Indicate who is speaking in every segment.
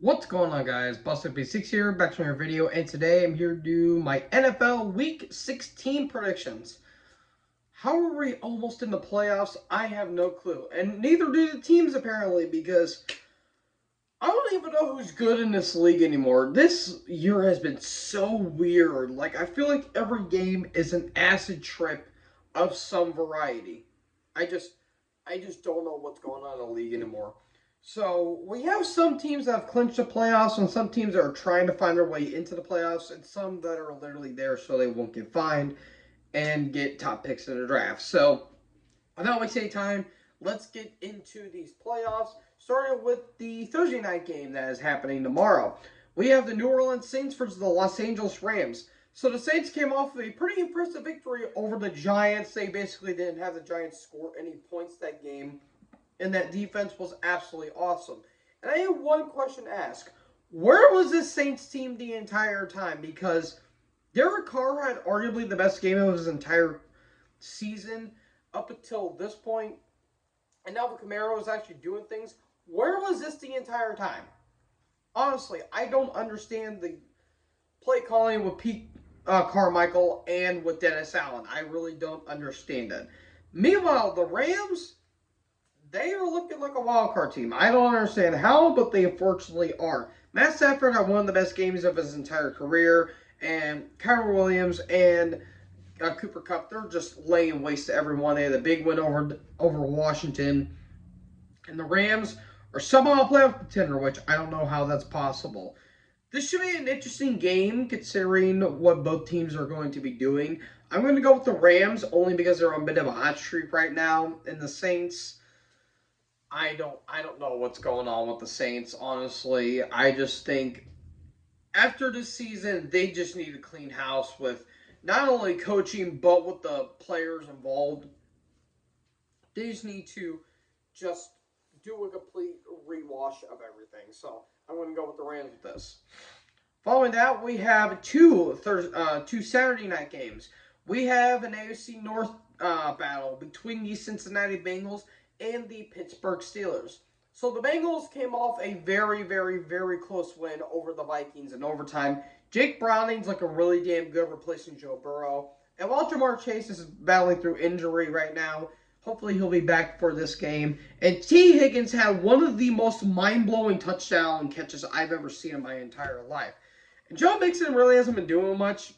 Speaker 1: What's going on, guys? BustFP6 here, back to another video, and today I'm here to do my NFL Week 16 predictions. How are we almost in the playoffs? I have no clue, and neither do the teams apparently, because I don't even know who's good in this league anymore. This year has been so weird. Like, I feel like every game is an acid trip of some variety. I just, I just don't know what's going on in the league anymore. So we have some teams that have clinched the playoffs, and some teams that are trying to find their way into the playoffs, and some that are literally there so they won't get fined and get top picks in the draft. So without wasting time, let's get into these playoffs, starting with the Thursday night game that is happening tomorrow. We have the New Orleans Saints versus the Los Angeles Rams. So the Saints came off of a pretty impressive victory over the Giants. They basically didn't have the Giants score any points that game, and that defense was absolutely awesome. And I have one question to ask. Where was this Saints team the entire time? Because Derek Carr had arguably the best game of his entire season up until this point, and Alvin Kamara was actually doing things. Where was this the entire time? Honestly, I don't understand the play calling with Pete Carmichael and with Dennis Allen. I really don't understand it. Meanwhile, the Rams, they are looking like a wild card team. I don't understand how, but they unfortunately are. Matt Stafford had one of the best games of his entire career, and Kyler Williams and Cooper Kupp, they're just laying waste to everyone. They had a big win over Washington, and the Rams are somehow a playoff contender, which I don't know how that's possible. This should be an interesting game considering what both teams are going to be doing. I'm going to go with the Rams only because they're on a bit of a hot streak right now, and the Saints. I don't know what's going on with the Saints. Honestly, I just think after this season, they just need to clean house with not only coaching but with the players involved. They just need to just do a complete rewash of everything. So I'm going to go with the Rams with this. Following that, we have two Saturday night games. We have an AFC North battle between the Cincinnati Bengals and the Pittsburgh Steelers. So the Bengals came off a very, very, very close win over the Vikings in overtime. Jake Browning's like a really damn good replacing Joe Burrow. And while Jamar Chase is battling through injury right now, hopefully he'll be back for this game. And T. Higgins had one of the most mind-blowing touchdown catches I've ever seen in my entire life. And Joe Mixon really hasn't been doing much,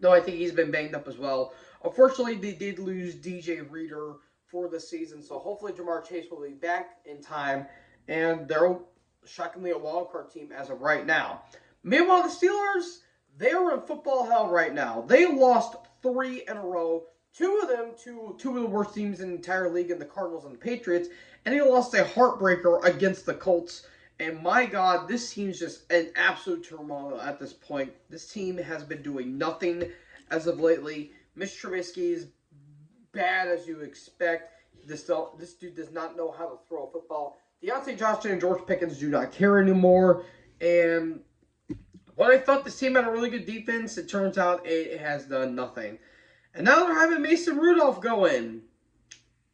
Speaker 1: though I think he's been banged up as well. Unfortunately, they did lose DJ Reader for the season, so hopefully Jamar Chase will be back in time, and they're shockingly a wildcard team as of right now. Meanwhile, the Steelers, they're in football hell right now. They lost 3 in a row, two of them to two of the worst teams in the entire league in the Cardinals and the Patriots, and they lost a heartbreaker against the Colts. And my God, this team's just an absolute turmoil at this point. This team has been doing nothing as of lately. Mitch Trubisky is bad as you expect. This dude does not know how to throw a football. Deontay Johnson and George Pickens do not care anymore. And when I thought this team had a really good defense, it turns out it has done nothing. And now they're having Mason Rudolph go in.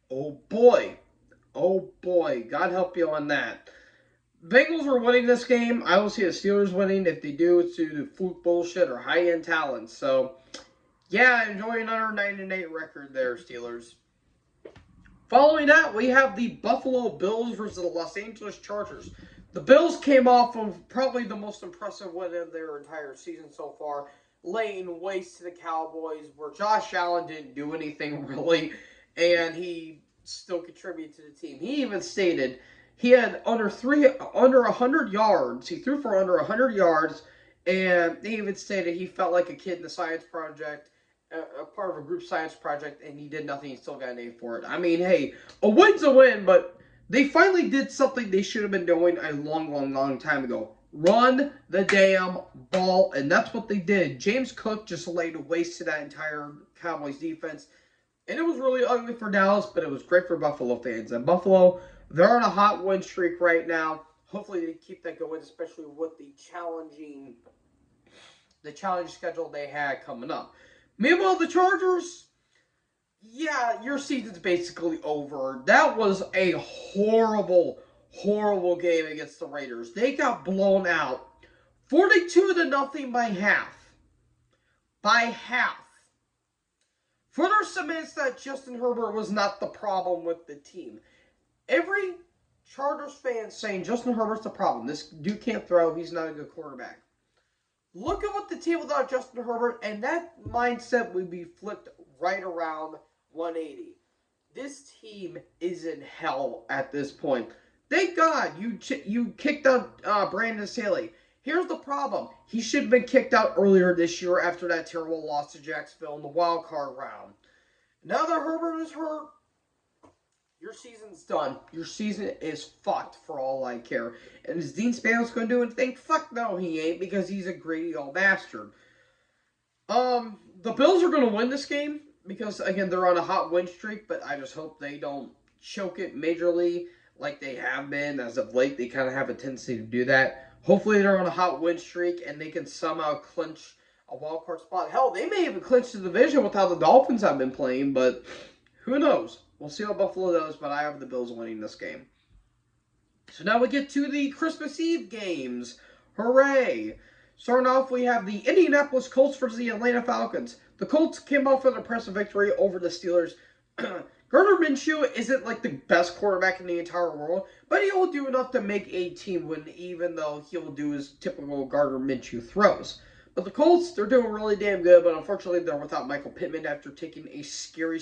Speaker 1: Oh boy. Oh boy. God help you on that. Bengals are winning this game. I will see the Steelers winning. If they do, it's due to fluke bullshit or high-end talent. So, yeah, enjoy another 9-8 record there, Steelers. Following that, we have the Buffalo Bills versus the Los Angeles Chargers. The Bills came off of probably the most impressive win of their entire season so far, laying waste to the Cowboys, where Josh Allen didn't do anything really, and he still contributed to the team. He even stated he had under 100 yards. He threw for under 100 yards, and he even stated he felt like a kid in the science project, a part of a group science project, and he did nothing. He still got an A for it. I mean, hey, a win's a win, but they finally did something they should have been doing a long, long, long time ago. Run the damn ball, and that's what they did. James Cook just laid waste to that entire Cowboys defense, and it was really ugly for Dallas, but it was great for Buffalo fans. And Buffalo, they're on a hot win streak right now. Hopefully they keep that going, especially with the challenge schedule they had coming up. Meanwhile, the Chargers, yeah, your season's basically over. That was a horrible, horrible game against the Raiders. They got blown out 42-0 by half. By half. Further cements that Justin Herbert was not the problem with the team. Every Chargers fan saying Justin Herbert's the problem. This dude can't throw. He's not a good quarterback. Look at what the team without Justin Herbert, and that mindset would be flipped right around 180. This team is in hell at this point. Thank God you kicked out Brandon Staley. Here's the problem. He should have been kicked out earlier this year after that terrible loss to Jacksonville in the wild card round. Now that Herbert is hurt, your season's done. Your season is fucked for all I care. And is Dean Spanos going to do anything? Fuck no, he ain't, because he's a greedy old bastard. The Bills are going to win this game because, again, they're on a hot win streak, but I just hope they don't choke it majorly like they have been. As of late, they kind of have a tendency to do that. Hopefully they're on a hot win streak and they can somehow clinch a wild card spot. Hell, they may even clinch the division with how the Dolphins have been playing, but who knows? We'll see how Buffalo does, but I have the Bills winning this game. So now we get to the Christmas Eve games. Hooray! Starting off, we have the Indianapolis Colts versus the Atlanta Falcons. The Colts came off with an impressive victory over the Steelers. Gardner Minshew isn't like the best quarterback in the entire world, but he will do enough to make a team win, even though he'll do his typical Gardner Minshew throws. But the Colts, they're doing really damn good, but unfortunately they're without Michael Pittman after taking a scary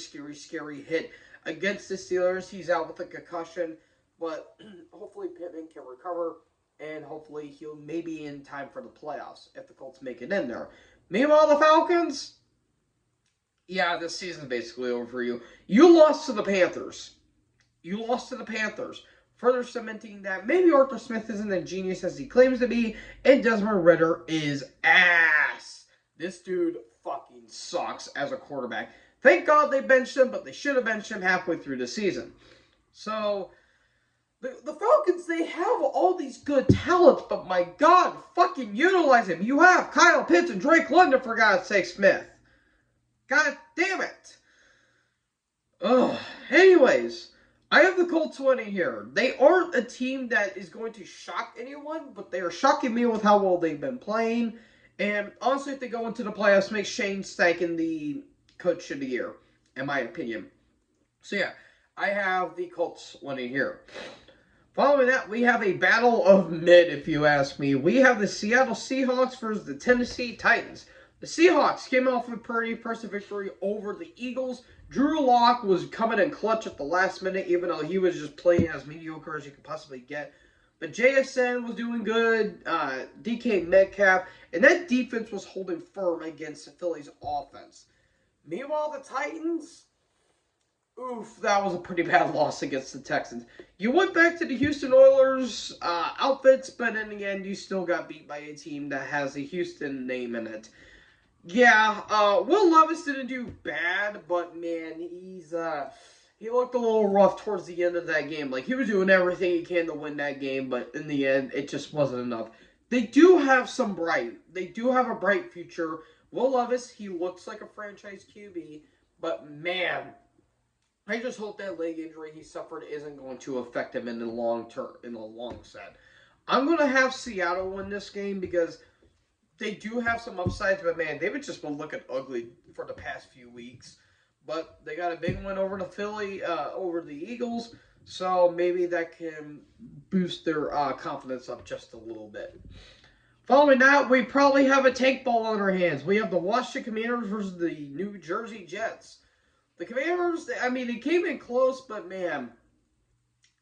Speaker 1: hit against the Steelers. He's out with a concussion, but hopefully Pittman can recover, and hopefully he'll maybe in time for the playoffs if the Colts make it in there. Meanwhile, the Falcons, yeah, this season's basically over for you. You lost to the Panthers. Further cementing that maybe Arthur Smith isn't as genius as he claims to be, and Desmond Ridder is ass. This dude fucking sucks as a quarterback. Thank God they benched him, but they should have benched him halfway through the season. So, the Falcons, they have all these good talents, but my God, fucking utilize him. You have Kyle Pitts and Drake London, for God's sake, Smith. God damn it. Ugh. Anyways, I have the Colts winning here. They aren't a team that is going to shock anyone, but they are shocking me with how well they've been playing. And honestly, if they go into the playoffs, make Shane Steichen the coach of the year, in my opinion. So yeah, I have the Colts winning here. Following that, we have a battle of mid, if you ask me. We have the Seattle Seahawks versus the Tennessee Titans. The Seahawks came off a pretty impressive victory over the Eagles. Drew Lock was coming in clutch at the last minute, even though he was just playing as mediocre as you could possibly get. But JSN was doing good, DK Metcalf, and that defense was holding firm against the Phillies' offense. Meanwhile, the Titans, oof, that was a pretty bad loss against the Texans. You went back to the Houston Oilers outfits, but in the end, you still got beat by a team that has a Houston name in it. Yeah, Will Levis didn't do bad, but man, he looked a little rough towards the end of that game. Like, he was doing everything he can to win that game, but in the end, it just wasn't enough. They do have a bright future. Will Levis, he looks like a franchise QB, but man, I just hope that leg injury he suffered isn't going to affect him in the long set. I'm going to have Seattle win this game because they do have some upsides, but man, they've just been looking ugly for the past few weeks. But they got a big win over over the Eagles, so maybe that can boost their confidence up just a little bit. Following that, we probably have a tank ball on our hands. We have the Washington Commanders versus the New Jersey Jets. The Commanders, I mean, they came in close, but man,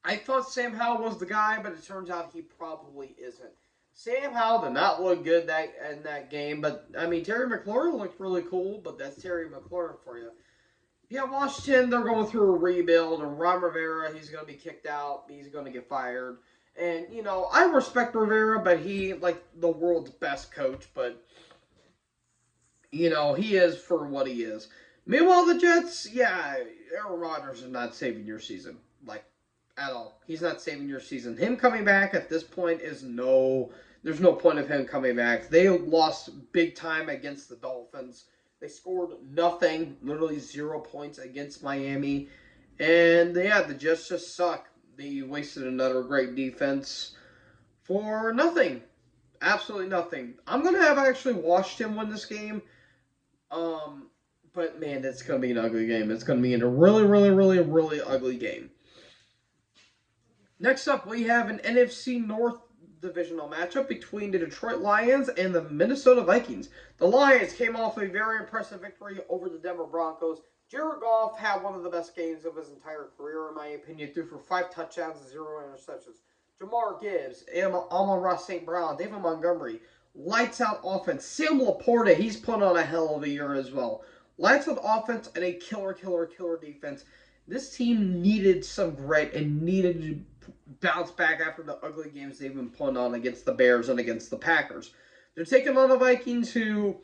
Speaker 1: I thought Sam Howell was the guy, but it turns out he probably isn't. Sam Howell did not look good in that game, but, I mean, Terry McLaurin looked really cool, but that's Terry McLaurin for you. Yeah, Washington, they're going through a rebuild, and Ron Rivera, he's going to be kicked out, he's going to get fired. And, you know, I respect Rivera, but he, like, the world's best coach, but, you know, he is for what he is. Meanwhile, the Jets, yeah, Aaron Rodgers is not saving your season, like, at all. He's not saving your season. Him coming back at this point there's no point of him coming back. They lost big time against the Dolphins. They scored nothing, literally 0 points against Miami. And yeah, the Jets just suck. They wasted another great defense for nothing. Absolutely nothing. I'm going to have actually watched him win this game. Um, but man, it's going to be an ugly game. It's going to be a really, really, really, really ugly game. Next up, we have an NFC North divisional matchup between the Detroit Lions and the Minnesota Vikings. The Lions came off a very impressive victory over the Denver Broncos. Jared Goff had one of the best games of his entire career, in my opinion. Threw for 5 touchdowns and 0 interceptions. Jamar Gibbs, Amon-Ra St. Brown, David Montgomery. Lights out offense. Sam Laporta, he's put on a hell of a year as well. Lights out offense and a killer defense. This team needed some grit and needed to bounce back after the ugly games they've been putting on against the Bears and against the Packers. They're taking on the Vikings, who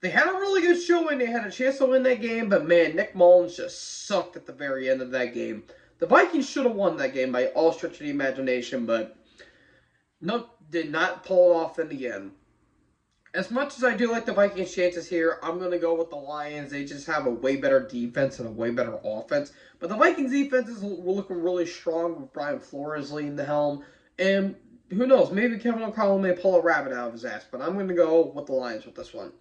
Speaker 1: they had a really good showing. They had a chance to win that game, but man, Nick Mullins just sucked at the very end of that game. The Vikings should have won that game by all stretch of the imagination, but no, did not pull it off in the end. As much as I do like the Vikings' chances here, I'm going to go with the Lions. They just have a way better defense and a way better offense. But the Vikings' defense is looking really strong with Brian Flores leading the helm. And who knows, maybe Kevin O'Connell may pull a rabbit out of his ass. But I'm going to go with the Lions with this one.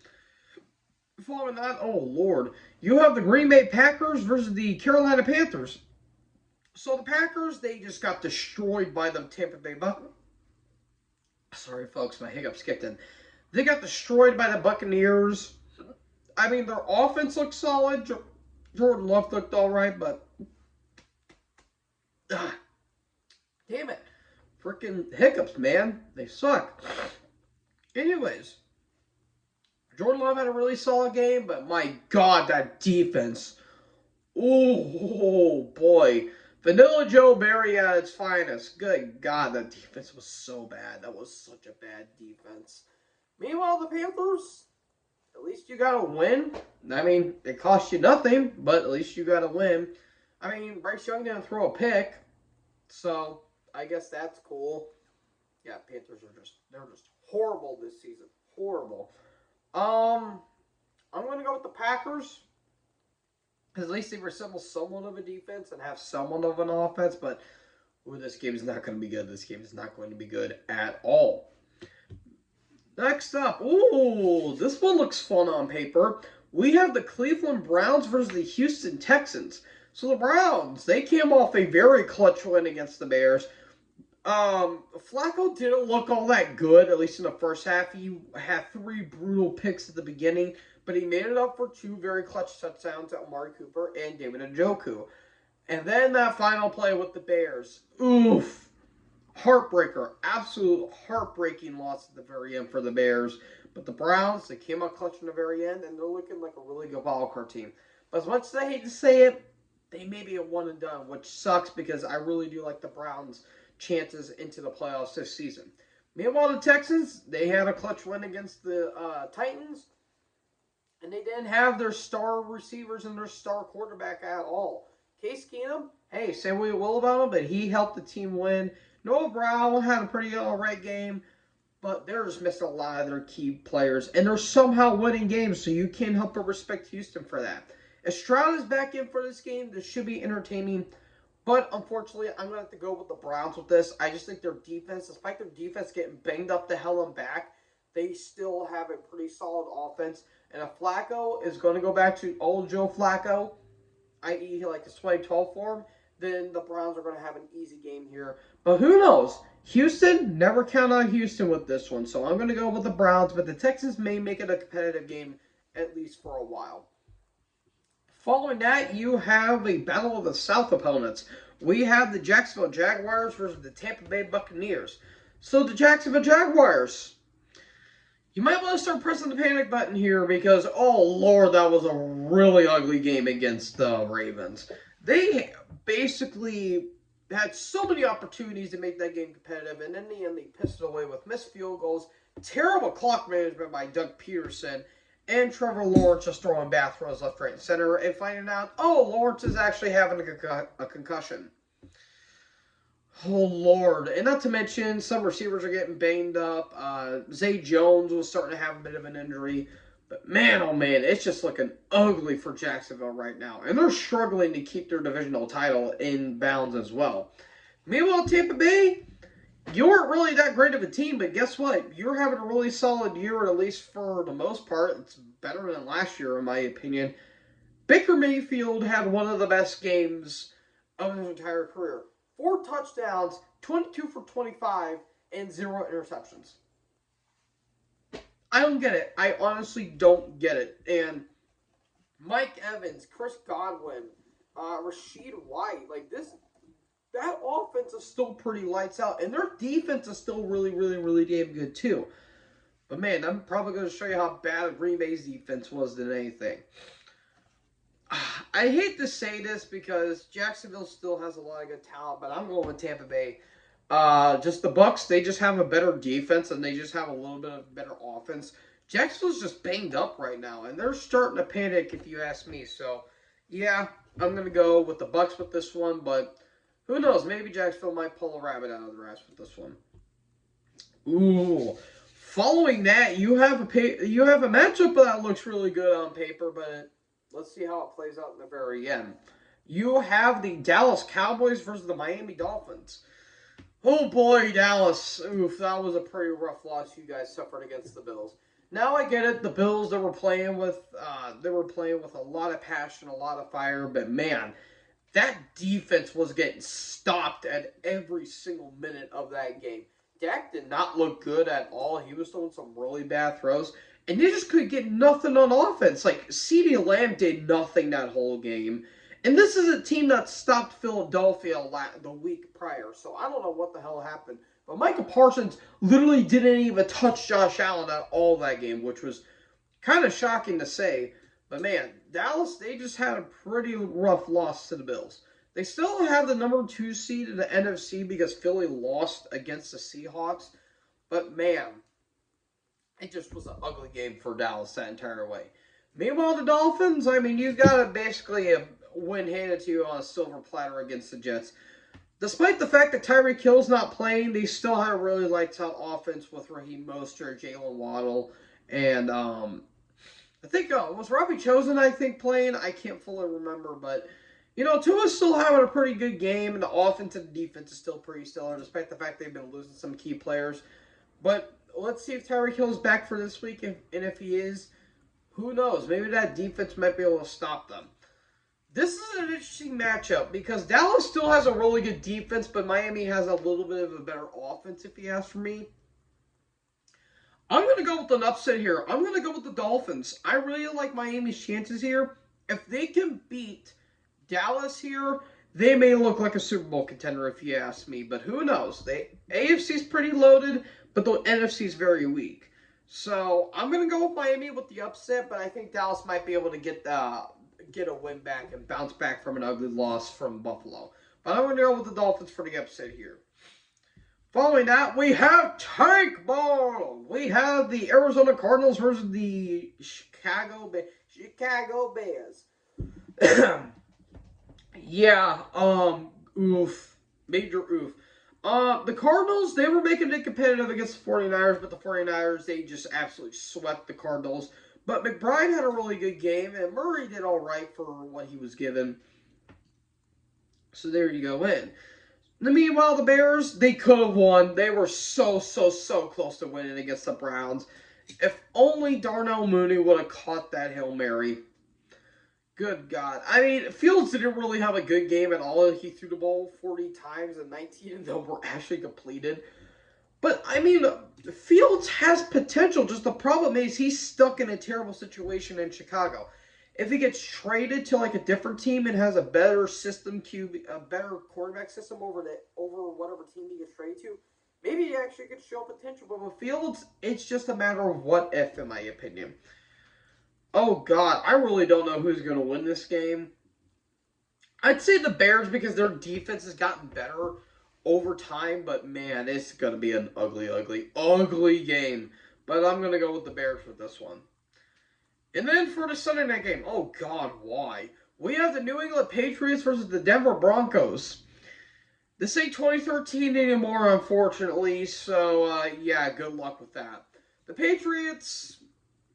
Speaker 1: Following that, oh Lord, you have the Green Bay Packers versus the Carolina Panthers. So the Packers, they just got destroyed by the Tampa Bay Buccaneers. Sorry, folks, my hiccups kicked in. They got destroyed by the Buccaneers. I mean, their offense looked solid. Jordan Love looked all right, but damn it. Freaking hiccups, man. They suck. Anyways, Jordan Love had a really solid game, but my God, that defense. Oh, boy. Vanilla Joe Barry at its finest. Good God, that defense was so bad. That was such a bad defense. Meanwhile, the Panthers, at least you got a win. I mean, it cost you nothing, but at least you got a win. I mean, Bryce Young didn't throw a pick, so I guess that's cool. Yeah, Panthers they're just horrible this season. Horrible. I'm going to go with the Packers. At least they resemble somewhat of a defense and have somewhat of an offense, but this game is not going to be good. This game is not going to be good at all. Next up, ooh, this one looks fun on paper. We have the Cleveland Browns versus the Houston Texans. So the Browns, they came off a very clutch win against the Bears. Flacco didn't look all that good, at least in the first half. He had 3 brutal picks at the beginning, but he made it up for 2 very clutch touchdowns at Amari Cooper and David Njoku. And then that final play with the Bears. Oof. Heartbreaker. Absolute heartbreaking loss at the very end for the Bears. But the Browns, they came out clutch in the very end, and they're looking like a really good wildcard team. But as much as I hate to say it, they may be a one and done, which sucks because I really do like the Browns' chances into the playoffs this season. Meanwhile, the Texans, they had a clutch win against the Titans, and they didn't have their star receivers and their star quarterback at all. Case Keenum, hey, say what you will about him, but he helped the team win. Noah Brown had a pretty alright game, but they're just missing a lot of their key players, and they're somehow winning games, so you can't help but respect Houston for that. If Stroud is back in for this game, this should be entertaining, but unfortunately, I'm going to have to go with the Browns with this. I just think their defense, despite their defense getting banged up the hell and back, they still have a pretty solid offense, and if Flacco is going to go back to old Joe Flacco, i.e. like his 2012 form, then the Browns are going to have an easy game here. But who knows? Houston, never count on Houston with this one. So I'm going to go with the Browns, but the Texans may make it a competitive game at least for a while. Following that, you have a Battle of the South opponents. We have the Jacksonville Jaguars versus the Tampa Bay Buccaneers. So the Jacksonville Jaguars, you might want to start pressing the panic button here because, oh Lord, that was a really ugly game against the Ravens. They basically had so many opportunities to make that game competitive, and in the end, they pissed it away with missed field goals, terrible clock management by Doug Peterson, and Trevor Lawrence just throwing bath throws left, right, and center, and finding out, oh, Lawrence is actually having a concussion. Oh, Lord. And not to mention, some receivers are getting banged up. Zay Jones was starting to have a bit of an injury. But man, oh man, it's just looking ugly for Jacksonville right now. And they're struggling to keep their divisional title in bounds as well. Meanwhile, Tampa Bay, you weren't really that great of a team, but guess what? You're having a really solid year, at least for the most part. It's better than last year, in my opinion. Baker Mayfield had one of the best games of his entire career. 4 touchdowns, 22 for 25, and 0 interceptions. I don't get it. I honestly don't get it. And Mike Evans, Chris Godwin, Rashid White, like that offense is still pretty lights out, and their defense is still really, really, really damn good too. But man, I'm probably going to show you how bad Green Bay's defense was than anything. I hate to say this because Jacksonville still has a lot of good talent, but I'm going with Tampa Bay. Just the Bucks, they just have a better defense and they just have a little bit of better offense. Jacksonville's just banged up right now, and they're starting to panic, if you ask me. So, yeah, I'm gonna go with the Bucks with this one, but who knows? Maybe Jacksonville might pull a rabbit out of the ass with this one. Ooh. Following that, you have a matchup that looks really good on paper, but let's see how it plays out in the very end. You have the Dallas Cowboys versus the Miami Dolphins. Oh boy, Dallas. Oof, that was a pretty rough loss you guys suffered against the Bills. Now I get it. The Bills they were playing with a lot of passion, a lot of fire, but man, that defense was getting stopped at every single minute of that game. Dak did not look good at all. He was throwing some really bad throws, and they just couldn't get nothing on offense. Like, CeeDee Lamb did nothing that whole game. And this is a team that stopped Philadelphia the week prior, so I don't know what the hell happened. But Michael Parsons literally didn't even touch Josh Allen at all that game, which was kind of shocking to say. But man, Dallas, they just had a pretty rough loss to the Bills. They still have the number 2 seed in the NFC because Philly lost against the Seahawks. But man, it just was an ugly game for Dallas that entire way. Meanwhile, the Dolphins, I mean, you got basically a win handed to you on a silver platter against the Jets. Despite the fact that Tyreek Hill's not playing, they still had a really lights out offense with Raheem Mostert, Jalen Waddle, and I think was Robbie Chosen, I think, playing. I can't fully remember, but Tua's still having a pretty good game, and the offense and the defense is still pretty stellar, despite the fact they've been losing some key players. But let's see if Tyreek Hill's back for this week, and if he is, who knows? Maybe that defense might be able to stop them. This is an interesting matchup because Dallas still has a really good defense, but Miami has a little bit of a better offense, if you ask for me. I'm going to go with an upset here. I'm going to go with the Dolphins. I really like Miami's chances here. If they can beat Dallas here, they may look like a Super Bowl contender, if you ask me. But who knows? AFC's pretty loaded, but the NFC's very weak. So I'm going to go with Miami with the upset, but I think Dallas might be able to get a win back and bounce back from an ugly loss from Buffalo. But I'm going to go with the Dolphins for the upset here. Following that, we have Tank Ball. We have the Arizona Cardinals versus the Chicago Bears. Yeah, oof. Major oof. The Cardinals, they were making it competitive against the 49ers, but the 49ers, they just absolutely swept the Cardinals. But McBride had a really good game, and Murray did all right for what he was given. So there you go in. Meanwhile, the Bears, they could have won. They were so close to winning against the Browns. If only Darnell Mooney would have caught that Hail Mary. Good God. I mean, Fields didn't really have a good game at all. He threw the ball 40 times, and 19 of them were actually completed. But, I mean, Fields has potential. Just the problem is he's stuck in a terrible situation in Chicago. If he gets traded to like a different team and has a better system, a better quarterback system over whatever team he gets traded to, maybe he actually could show potential. But with Fields, it's just a matter of what if, in my opinion. Oh, God. I really don't know who's going to win this game. I'd say the Bears because their defense has gotten better over time. But, man, it's going to be an ugly game. But I'm going to go with the Bears with this one. And then for the Sunday night game, oh, God, why? We have the New England Patriots versus the Denver Broncos. This ain't 2013 anymore, unfortunately. So, yeah, good luck with that. The Patriots...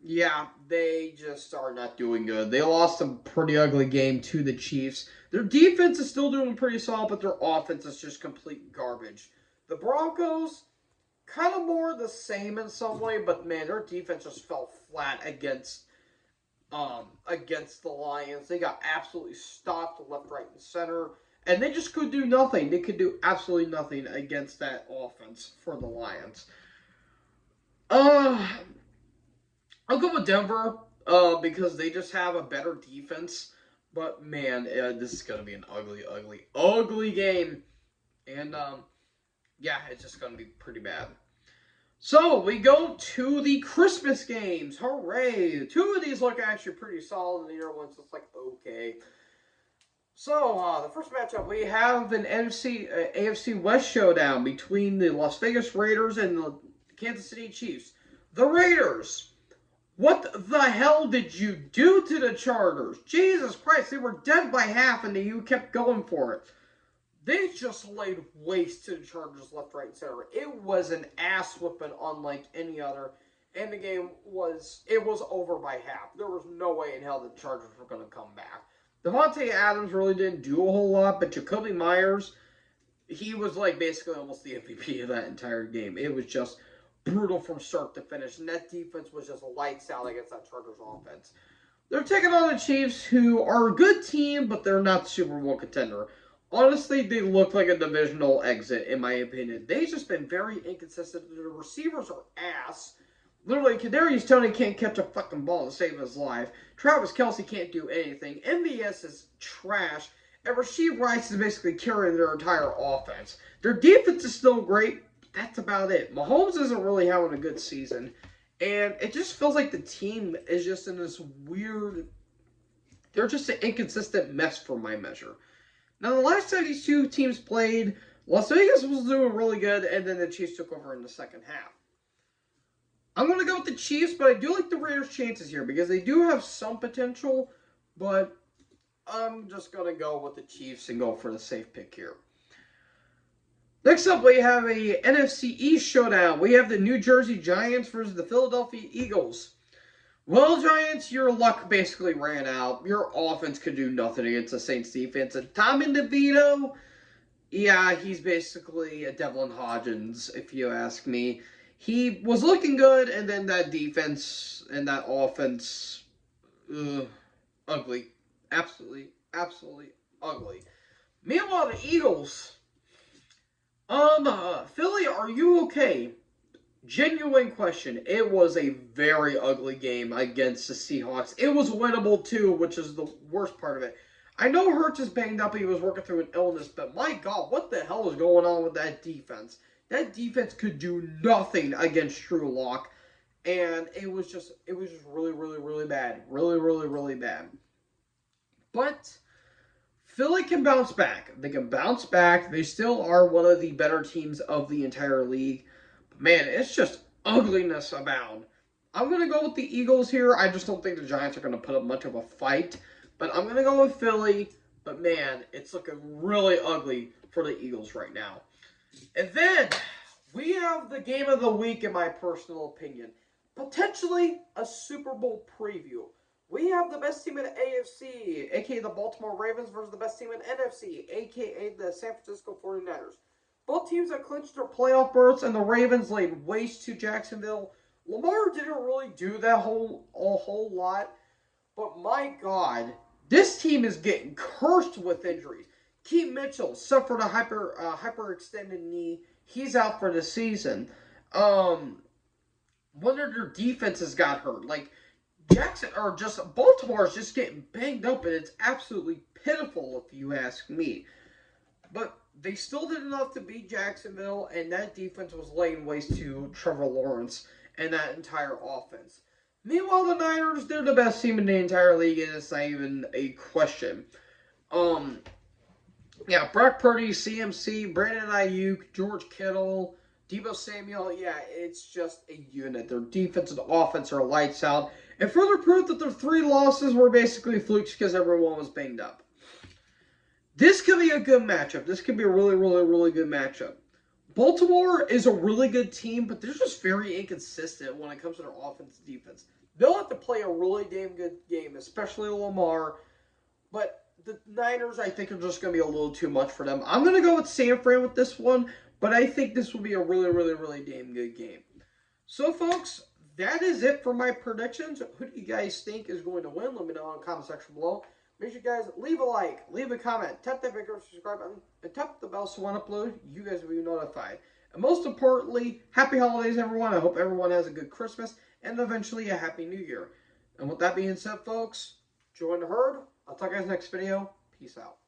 Speaker 1: Yeah, they just are not doing good. They lost a pretty ugly game to the Chiefs. Their defense is still doing pretty solid, but their offense is just complete garbage. The Broncos, kind of more the same in some way, but man, their defense just fell flat against the Lions. They got absolutely stopped left, right, and center, and they just could do nothing. They could do absolutely nothing against that offense for the Lions. Uh, I'll go with Denver because they just have a better defense. But man, this is gonna be an ugly, ugly, ugly game, and yeah, it's just gonna be pretty bad. So we go to the Christmas games. Hooray! Two of these look actually pretty solid, and the other one's just like okay. So the first matchup we have an AFC West showdown between the Las Vegas Raiders and the Kansas City Chiefs. The Raiders, what the hell did you do to the Chargers? Jesus Christ, they were dead by half, and you kept going for it. They just laid waste to the Chargers left, right, and center. It was an ass whipping unlike any other. And the game was over by half. There was no way in hell the Chargers were going to come back. Davante Adams really didn't do a whole lot, but Jacoby Myers, he was like basically almost the MVP of that entire game. It was just brutal from start to finish, and that defense was just lights out against that Chargers offense. They're taking on the Chiefs, who are a good team, but they're not Super Bowl contender. Honestly, they look like a divisional exit, in my opinion. They've just been very inconsistent. The receivers are ass. Literally, Kadarius Toney can't catch a fucking ball to save his life. Travis Kelce can't do anything. MVS is trash. And Rasheed Rice is basically carrying their entire offense. Their defense is still great. But that's about it. Mahomes isn't really having a good season. And it just feels like the team is just in this weird... They're just an inconsistent mess for my measure. Now, the last time these two teams played, Las Vegas was doing really good, and then the Chiefs took over in the second half. I'm going to go with the Chiefs, but I do like the Raiders' chances here because they do have some potential, but I'm just going to go with the Chiefs and go for the safe pick here. Next up, we have a NFC East showdown. We have the New Jersey Giants versus the Philadelphia Eagles. Well, Giants, your luck basically ran out. Your offense could do nothing against the Saints defense. And Tommy DeVito, yeah, he's basically a Devlin Hodgins, if you ask me. He was looking good, and then that defense and that offense, ugly. Absolutely, absolutely ugly. Meanwhile, the Eagles, Philly, are you okay? Genuine question. It was a very ugly game against the Seahawks. It was winnable too, which is the worst part of it. I know Hurts is banged up. He was working through an illness, but my God, what the hell is going on with that defense? That defense could do nothing against Drew Lock, and it was just really, really, really bad. Really, really, really bad. But Philly can bounce back. They can bounce back. They still are one of the better teams of the entire league. Man, it's just ugliness abound. I'm going to go with the Eagles here. I just don't think the Giants are going to put up much of a fight. But I'm going to go with Philly. But man, it's looking really ugly for the Eagles right now. And then we have the game of the week, in my personal opinion. Potentially a Super Bowl preview. We have the best team in the AFC, a.k.a. the Baltimore Ravens, versus the best team in NFC, a.k.a. the San Francisco 49ers. Both teams have clinched their playoff berths, and the Ravens laid waste to Jacksonville. Lamar didn't really do that a whole lot, but my God, this team is getting cursed with injuries. Keith Mitchell suffered a hyperextended knee. He's out for the season. One of their defenses got hurt. Like Baltimore is just getting banged up, and it's absolutely pitiful if you ask me. But they still did enough to beat Jacksonville, and that defense was laying waste to Trevor Lawrence and that entire offense. Meanwhile, the Niners, they're the best team in the entire league, and it's not even a question. Yeah, Brock Purdy, CMC, Brandon Ayuk, George Kittle, Deebo Samuel, yeah, it's just a unit. Their defense and offense are lights out. And further proof that their 3 losses were basically flukes because everyone was banged up. This could be a good matchup. This could be a really, really, really good matchup. Baltimore is a really good team, but they're just very inconsistent when it comes to their offense and defense. they'll have to play a really damn good game, especially Lamar. But the Niners, I think, are just going to be a little too much for them. I'm going to go with San Fran with this one, but I think this will be a really, really, really damn good game. So, folks, that is it for my predictions. Who do you guys think is going to win? Let me know in the comment section below. Make sure you guys leave a like, leave a comment, tap that big subscribe button, and tap the bell so when I upload, you guys will be notified. And most importantly, happy holidays, everyone. I hope everyone has a good Christmas and eventually a happy New Year. And with that being said, folks, join the herd. I'll talk to you guys next video. Peace out.